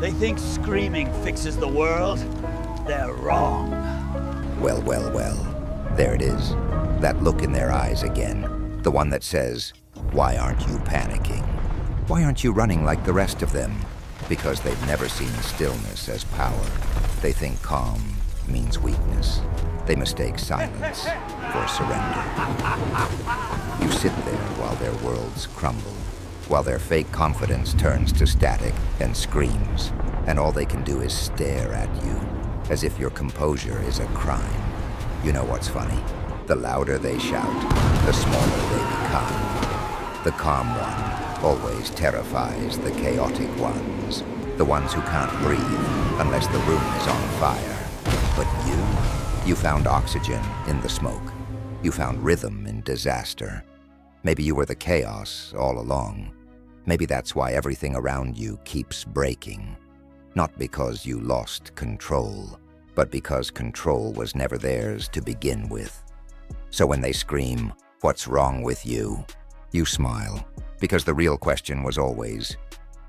They think screaming fixes the world. They're wrong. Well, well, well. There it is. That look in their eyes again. The one that says, "Why aren't you panicking? Why aren't you running like the rest of them?" Because they've never seen stillness as power. They think calm means weakness. They mistake silence for surrender. You sit there while their worlds crumble, while their fake confidence turns to static and screams, and all they can do is stare at you, as if your composure is a crime. You know what's funny? The louder they shout, the smaller they become. The calm one always terrifies the chaotic ones, the ones who can't breathe unless the room is on fire. But you found oxygen in the smoke. You found rhythm in disaster. Maybe you were the chaos all along. Maybe that's why everything around you keeps breaking. Not because you lost control, but because control was never theirs to begin with. So when they scream, "What's wrong with you?" you smile, because the real question was always,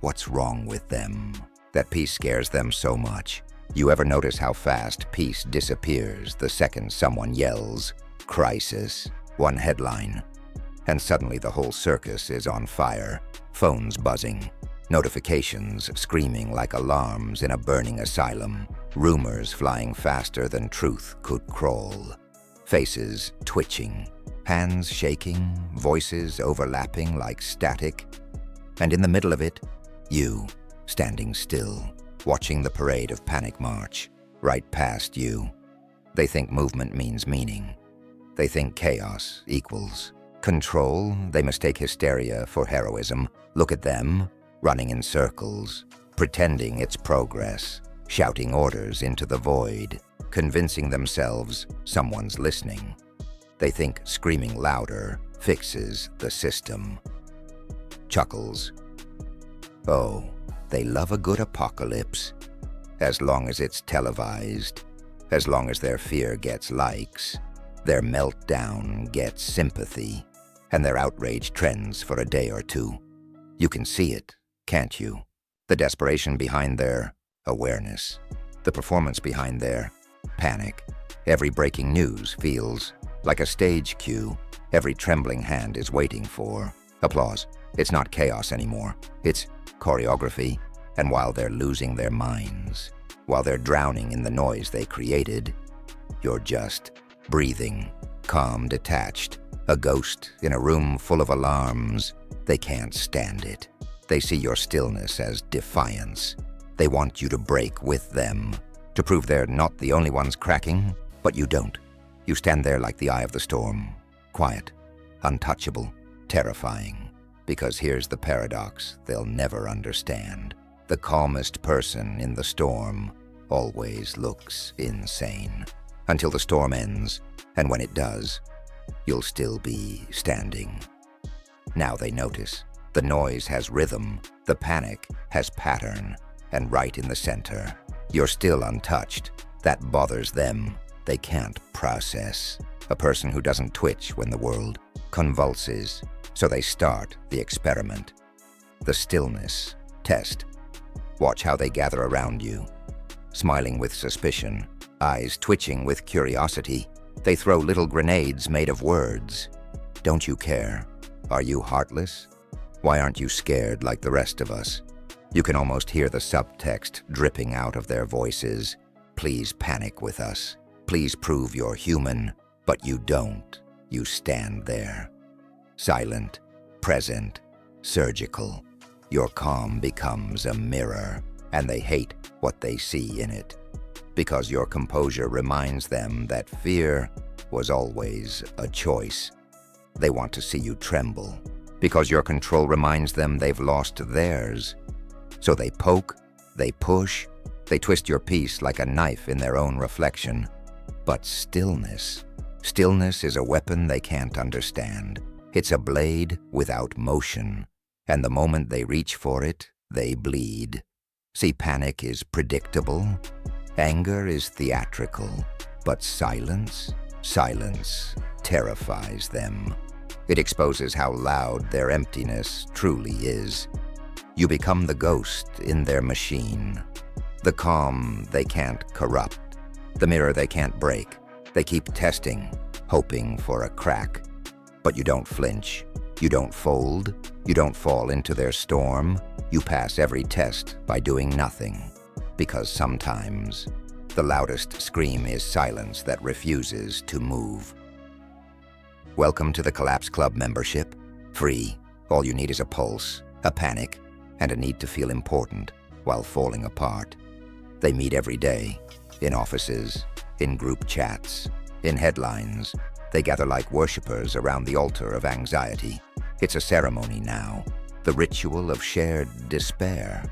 what's wrong with them? That peace scares them so much. You ever notice how fast peace disappears the second someone yells, "Crisis," one headline, and suddenly the whole circus is on fire, phones buzzing, notifications screaming like alarms in a burning asylum, rumors flying faster than truth could crawl, faces twitching, hands shaking, voices overlapping like static, and in the middle of it, you, standing still, watching the parade of panic march, right past you. They think movement means meaning. They think chaos equals control. They mistake hysteria for heroism. Look at them, running in circles, pretending it's progress, shouting orders into the void, convincing themselves someone's listening. They think screaming louder fixes the system. Chuckles. Oh, they love a good apocalypse. As long as it's televised, as long as their fear gets likes, their meltdown gets sympathy, and their outrage trends for a day or two. You can see it, can't you? The desperation behind their awareness, the performance behind their panic. Every breaking news feels like a stage cue. Every trembling hand is waiting for applause. It's not chaos anymore. It's choreography. And while they're losing their minds, while they're drowning in the noise they created, you're just breathing, calm, detached, a ghost in a room full of alarms. They can't stand it. They see your stillness as defiance. They want you to break with them, to prove they're not the only ones cracking, but you don't. You stand there like the eye of the storm, quiet, untouchable, terrifying. Because here's the paradox they'll never understand. The calmest person in the storm always looks insane. Until the storm ends, and when it does, you'll still be standing. Now they notice. The noise has rhythm, the panic has pattern, and right in the center, you're still untouched. That bothers them. They can't process. A person who doesn't twitch when the world convulses. So they start the experiment. The stillness test. Watch how they gather around you, smiling with suspicion, eyes twitching with curiosity. They throw little grenades made of words. Don't you care? Are you heartless? Why aren't you scared like the rest of us? You can almost hear the subtext dripping out of their voices. Please panic with us. Please prove you're human. But you don't. You stand there. Silent, present, surgical. Your calm becomes a mirror, and they hate what they see in it. Because your composure reminds them that fear was always a choice. They want to see you tremble. Because your control reminds them they've lost theirs. So they poke, they push, they twist your peace like a knife in their own reflection. But stillness is a weapon they can't understand. It's a blade without motion, and the moment they reach for it, they bleed. See, panic is predictable, anger is theatrical, but silence terrifies them. It exposes how loud their emptiness truly is. You become the ghost in their machine. The calm they can't corrupt. The mirror they can't break. They keep testing, hoping for a crack. But you don't flinch. You don't fold. You don't fall into their storm. You pass every test by doing nothing. Because sometimes, the loudest scream is silence that refuses to move. Welcome to the Collapse Club membership. Free. All you need is a pulse, a panic, and a need to feel important while falling apart. They meet every day, in offices, in group chats, in headlines. They gather like worshippers around the altar of anxiety. It's a ceremony now, the ritual of shared despair.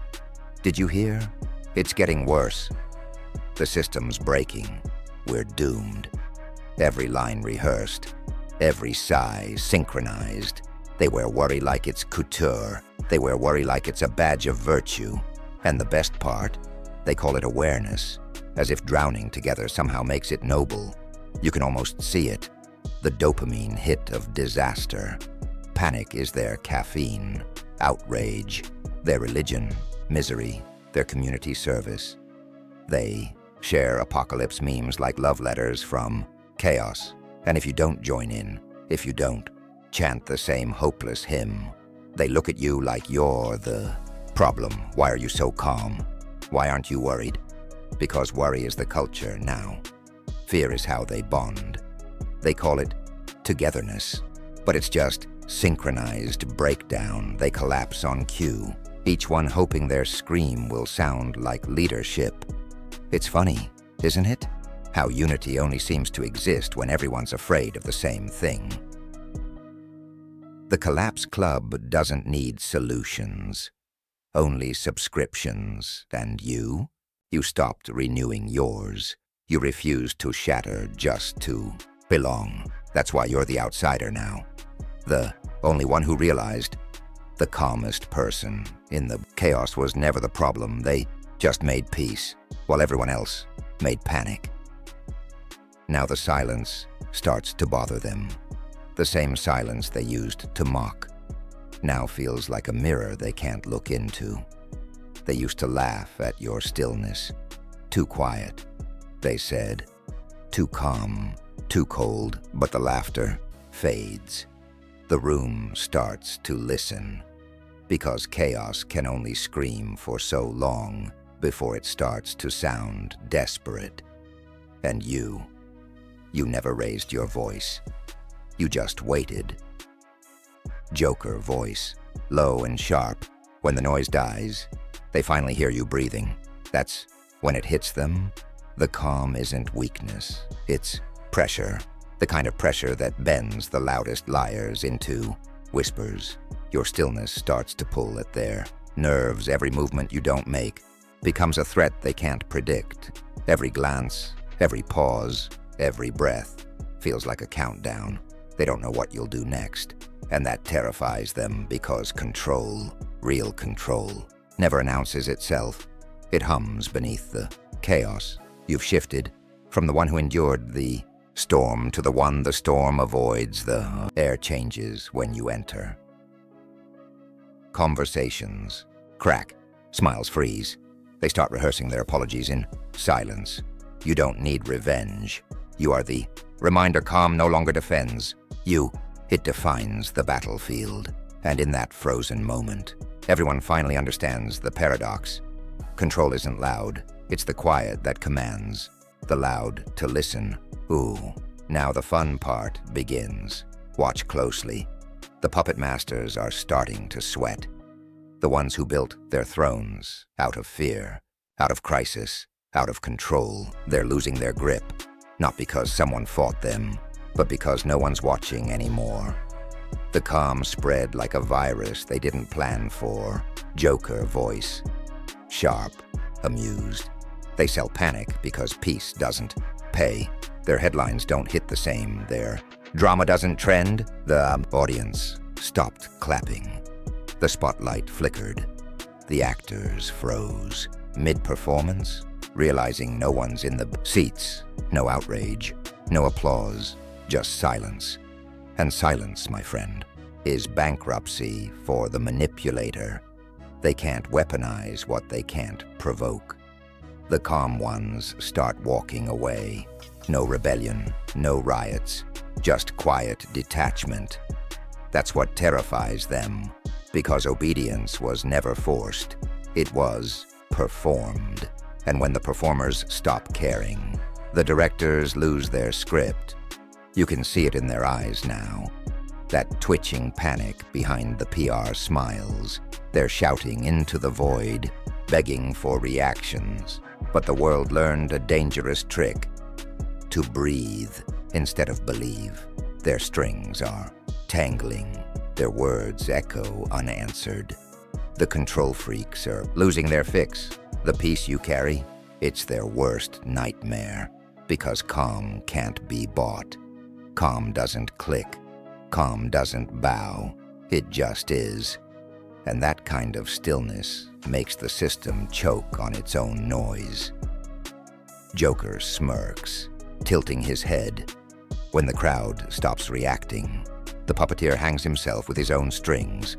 Did you hear? It's getting worse. The system's breaking. We're doomed. Every line rehearsed, every sigh synchronized. They wear worry like it's couture. They wear worry like it's a badge of virtue. And the best part? They call it awareness, as if drowning together somehow makes it noble. You can almost see it, the dopamine hit of disaster. Panic is their caffeine, outrage, their religion, misery, their community service. They share apocalypse memes like love letters from chaos. And if you don't join in, if you don't chant the same hopeless hymn, they look at you like you're the problem. Why are you so calm? Why aren't you worried? Because worry is the culture now. Fear is how they bond. They call it togetherness, but it's just synchronized breakdown. They collapse on cue, each one hoping their scream will sound like leadership. It's funny, isn't it? How unity only seems to exist when everyone's afraid of the same thing. The Collapse Club doesn't need solutions, only subscriptions. And you? You stopped renewing yours. You refused to shatter just to belong. That's why you're the outsider now. The only one who realized the calmest person in the chaos was never the problem. They just made peace, while everyone else made panic. Now the silence starts to bother them. The same silence they used to mock now feels like a mirror they can't look into. They used to laugh at your stillness. Too quiet, they said. Too calm, too cold, but the laughter fades. The room starts to listen, because chaos can only scream for so long before it starts to sound desperate. And you never raised your voice. You just waited. Joker voice, low and sharp. When the noise dies, they finally hear you breathing. That's when it hits them. The calm isn't weakness, it's pressure. The kind of pressure that bends the loudest liars into whispers. Your stillness starts to pull at their nerves. Every movement you don't make becomes a threat they can't predict. Every glance, every pause, every breath feels like a countdown. They don't know what you'll do next, and that terrifies them because control, real control, never announces itself. It hums beneath the chaos. You've shifted from the one who endured the storm to the one the storm avoids. The air changes when you enter. Conversations crack, smiles freeze. They start rehearsing their apologies in silence. You don't need revenge. You are the reminder calm no longer defends. It defines the battlefield. And in that frozen moment, everyone finally understands the paradox. Control isn't loud. It's the quiet that commands. The loud to listen. Ooh, now the fun part begins. Watch closely. The puppet masters are starting to sweat. The ones who built their thrones out of fear, out of crisis, out of control. They're losing their grip. Not because someone fought them, but because no one's watching anymore. The calm spread like a virus they didn't plan for. Joker voice, sharp, amused. They sell panic because peace doesn't pay. Their headlines don't hit the same. Their drama doesn't trend. The audience stopped clapping. The spotlight flickered. The actors froze. Mid-performance, realizing no one's in the seats. No outrage, no applause, just silence. And silence, my friend, is bankruptcy for the manipulator. They can't weaponize what they can't provoke. The calm ones start walking away. No rebellion, no riots, just quiet detachment. That's what terrifies them, because obedience was never forced. It was performed. And when the performers stop caring, the directors lose their script. You can see it in their eyes now. That twitching panic behind the PR smiles. They're shouting into the void, begging for reactions. But the world learned a dangerous trick: to breathe instead of believe. Their strings are tangling. Their words echo unanswered. The control freaks are losing their fix. The peace you carry, it's their worst nightmare, because calm can't be bought. Calm doesn't click. Calm doesn't bow. It just is. And that kind of stillness makes the system choke on its own noise. Joker smirks, tilting his head. When the crowd stops reacting, the puppeteer hangs himself with his own strings.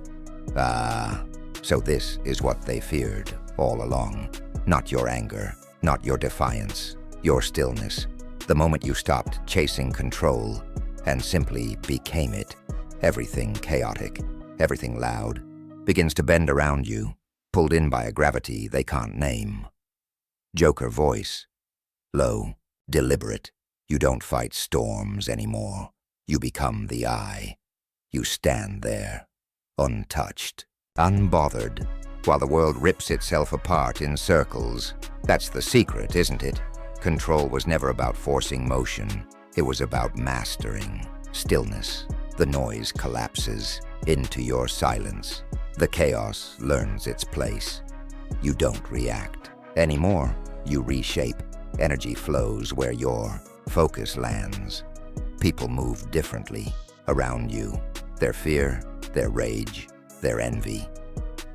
So this is what they feared all along. Not your anger, not your defiance, your stillness. The moment you stopped chasing control and simply became it, everything chaotic, everything loud, begins to bend around you, pulled in by a gravity they can't name. Joker voice, low, deliberate. You don't fight storms anymore. You become the eye. You stand there, untouched, unbothered, while the world rips itself apart in circles. That's the secret, isn't it? Control was never about forcing motion. It was about mastering stillness. The noise collapses into your silence. The chaos learns its place. You don't react anymore. You reshape. Energy flows where your focus lands. People move differently around you. Their fear, their rage, their envy,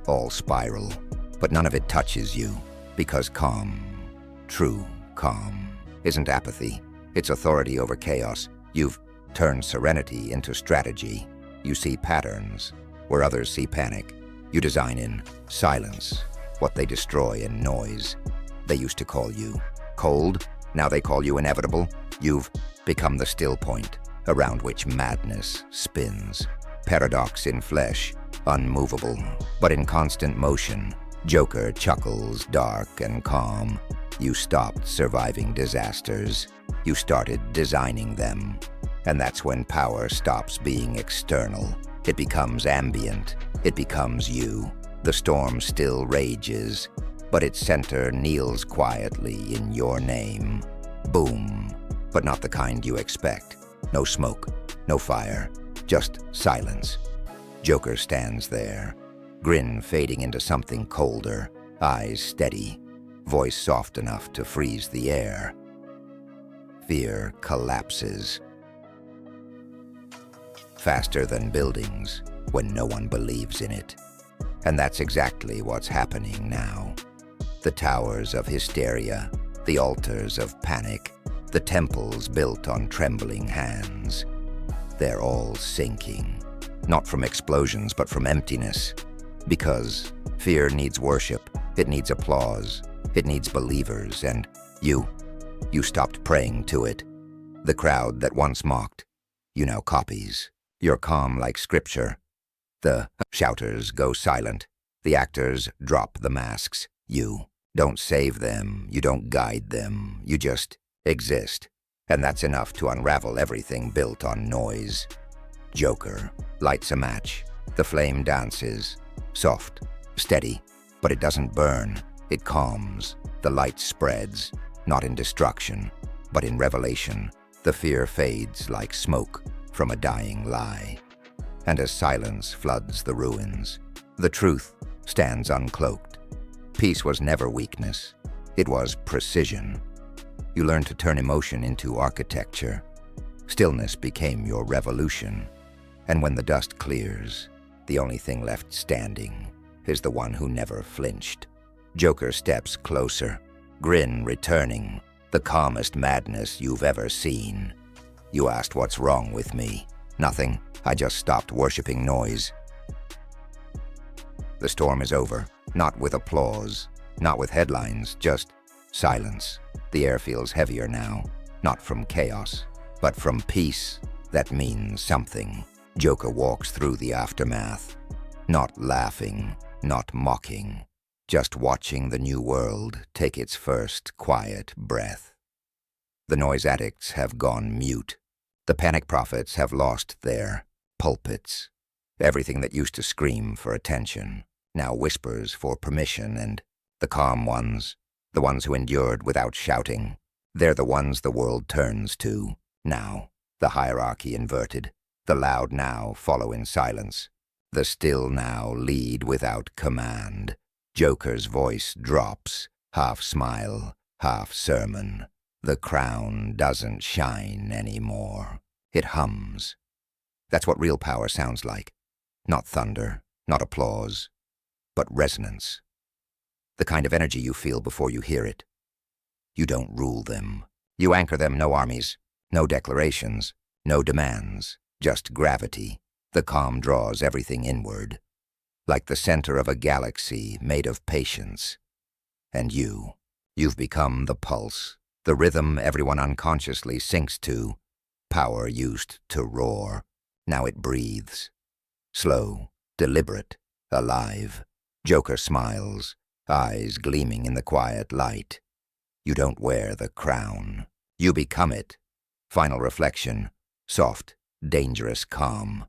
all spiral, but none of it touches you, because calm, true calm, isn't apathy. It's authority over chaos. You've turned serenity into strategy. You see patterns where others see panic. You design in silence what they destroy in noise. They used to call you cold, now they call you inevitable. You've become the still point around which madness spins. Paradox in flesh, unmovable, but in constant motion. Joker chuckles, dark and calm. You stopped surviving disasters. You started designing them. And that's when power stops being external. It becomes ambient. It becomes you. The storm still rages, but its center kneels quietly in your name. Boom, but not the kind you expect. No smoke, no fire, just silence. Joker stands there, grin fading into something colder, eyes steady, voice soft enough to freeze the air. Fear collapses. Faster than buildings when no one believes in it. And that's exactly what's happening now. The towers of hysteria, the altars of panic, the temples built on trembling hands. They're all sinking, not from explosions, but from emptiness. Because fear needs worship, it needs applause, it needs believers, and you stopped praying to it. The crowd that once mocked, you now copies. You're calm like scripture. The shouters go silent. The actors drop the masks. You don't save them, you don't guide them, you just exist. And that's enough to unravel everything built on noise. Joker lights a match. The flame dances, soft, steady, but it doesn't burn. It calms. The light spreads, not in destruction, but in revelation. The fear fades like smoke from a dying lie. And as silence floods the ruins, the truth stands uncloaked. Peace was never weakness. It was precision. You learned to turn emotion into architecture. Stillness became your revolution. And when the dust clears, the only thing left standing is the one who never flinched. Joker steps closer, grin returning, the calmest madness you've ever seen. You asked what's wrong with me. Nothing. I just stopped worshiping noise. The storm is over. Not with applause, not with headlines, just silence. The air feels heavier now, not from chaos, but from peace that means something. Joker walks through the aftermath, not laughing, not mocking, just watching the new world take its first quiet breath. The noise addicts have gone mute. The panic prophets have lost their pulpits. Everything that used to scream for attention now whispers for permission, and the calm ones, the ones who endured without shouting, they're the ones the world turns to now. The hierarchy inverted. The loud now follow in silence. The still now lead without command. Joker's voice drops, half smile, half sermon. The crown doesn't shine anymore. It hums. That's what real power sounds like. Not thunder, not applause, but resonance. The kind of energy you feel before you hear it. You don't rule them. You anchor them. No armies, no declarations, no demands, just gravity. The calm draws everything inward, like the center of a galaxy made of patience. And you've become the pulse, the rhythm everyone unconsciously sinks to. Power used to roar. Now it breathes. Slow, deliberate, alive. Joker smiles, eyes gleaming in the quiet light. You don't wear the crown. You become it. Final reflection, soft, dangerous calm.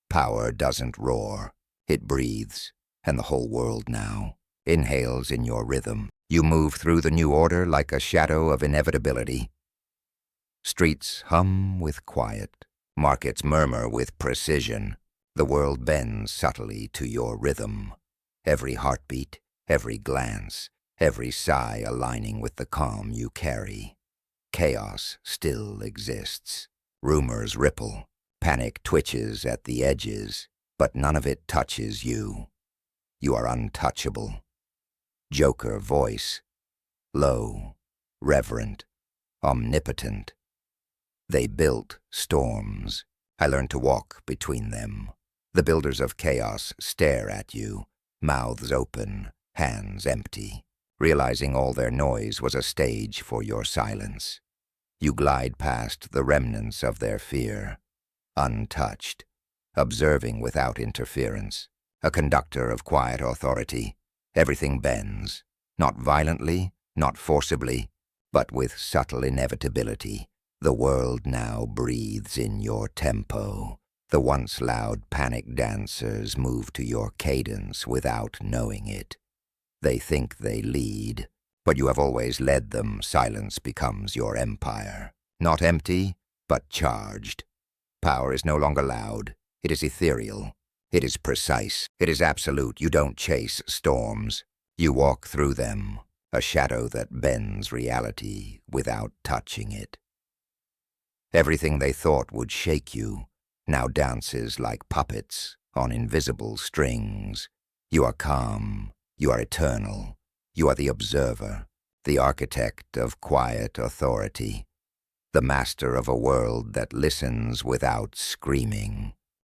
Power doesn't roar. It breathes, and the whole world now inhales in your rhythm. You move through the new order like a shadow of inevitability. Streets hum with quiet. Markets murmur with precision. The world bends subtly to your rhythm. Every heartbeat, every glance, every sigh aligning with the calm you carry. Chaos still exists. Rumors ripple. Panic twitches at the edges, but none of it touches you. You are untouchable. Joker voice. Low, reverent, omnipotent. They built storms. I learned to walk between them. The builders of chaos stare at you, mouths open, hands empty, realizing all their noise was a stage for your silence. You glide past the remnants of their fear, untouched, observing without interference, a conductor of quiet authority. Everything bends, not violently, not forcibly, but with subtle inevitability. The world now breathes in your tempo. The once loud panic dancers move to your cadence without knowing it. They think they lead, but you have always led them. Silence becomes your empire. Not empty, but charged. Power is no longer loud. It is ethereal. It is precise. It is absolute. You don't chase storms. You walk through them, a shadow that bends reality without touching it. Everything they thought would shake you now dances like puppets on invisible strings. You are calm. You are eternal. You are the observer, the architect of quiet authority, the master of a world that listens without screaming.